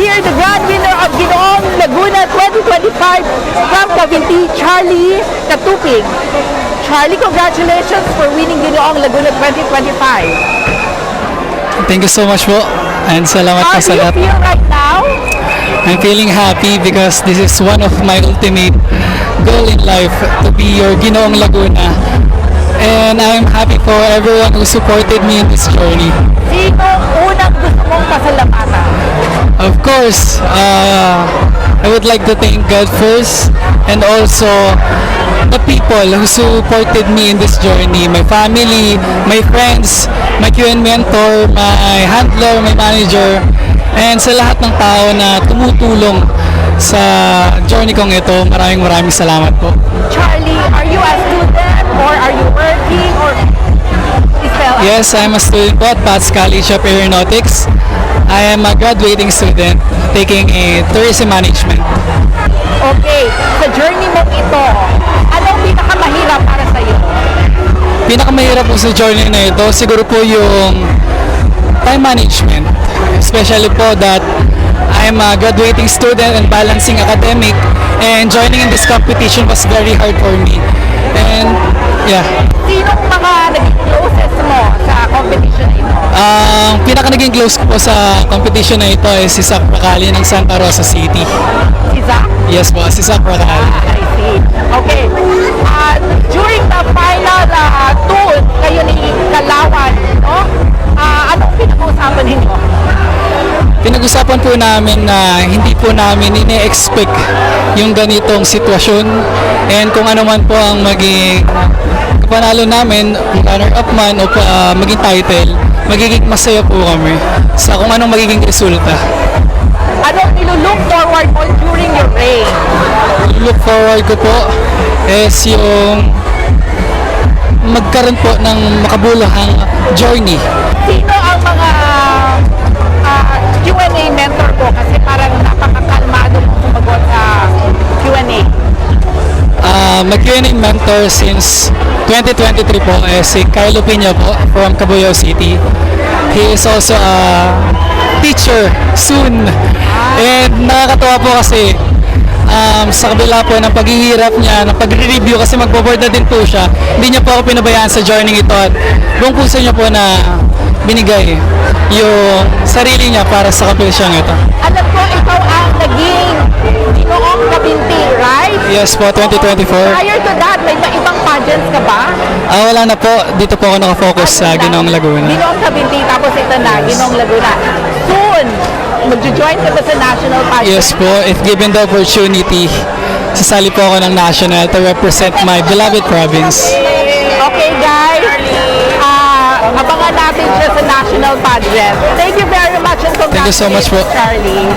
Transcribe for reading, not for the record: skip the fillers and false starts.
here the grand winner of Ginoong Laguna 2025 from Cavinti, Charlie Katupig. Charlie, congratulations for winning Ginoong Laguna 2025. Thank you so much po. And salamat How po do sa you lahat. feel right now? I'm feeling happy because this is one of my ultimate goal in life, to be your Ginoong Laguna. And I'm happy for everyone who supported me in this journey. Sino unang gusto mong pasalamatan? Of course, I would like to thank God first, and also the people who supported me in this journey. My family, my friends, my QN mentor, my handler, my manager, and sa lahat ng tao na tumutulong sa journey kong ito. Maraming salamat po. Charlie, are you a student or are you working or still? Yes, I'm a student po at Pats College of Aeronautics. I am a graduating student taking a tourism management. Okay, sa journey mo ito, anong pinakamahirap para sa iyo? Pinakamahirap po sa journey na ito, siguro po yung time management. Especially po that I'm a graduating student and balancing academic, and joining in this competition was very hard for me. And yeah. Sinong mga naging closest mo sa competition na ito? Ang pinaka naging close ko po sa competition na ito ay si Zach Prakali ng Santa Rosa City. Si Zach? Yes po, si Zach Prakali. I see. Okay. During the final tour, kayo ni Kalawan, no? Anong pinag-uusapan ninyo? Pinag-usapan po namin na hindi po namin ine-expect yung ganitong sitwasyon, and kung ano man po ang maging kapanalo namin, runner-up man o maging title, magiging masaya po kami sa kung anong magiging resulta. Anong nilulook forward mo during your reign? Look forward ko po is yung magkaroon po ng makabuluhang journey. Sino ang mga Q&A mentor ko? Kasi parang napakakalmado mo sumagot sa Q&A. My Q&A mentor since 2023 po is si Carlo Pina po from Cabuyao City. He is also a teacher soon. And nakakatawa po kasi sa kabila po ng paghihirap niya, ng pagre-review kasi magbo-board na din po siya, hindi niya po ako pinabayaan sa journey ito, at buong puso niya po na binigay yung sarili niya para sa competition ito. Alam ko, ikaw ang naging Ginoong Cavinti, right? Yes po, 2024. Prior to that, may ibang pageants ka ba? Wala na po, dito po ako nakafocus sa Ginoong Laguna. Ginoong Cavinti, tapos ito na, Ginoong Laguna. Soon, magjo-join ka ba sa national pageant? Yes po, if given the opportunity, sasali po ako ng national to represent my beloved province. Okay guys, abangan natin siya sa national pageant. Thank you very much and Thank you so much congratulations, po. Charlie.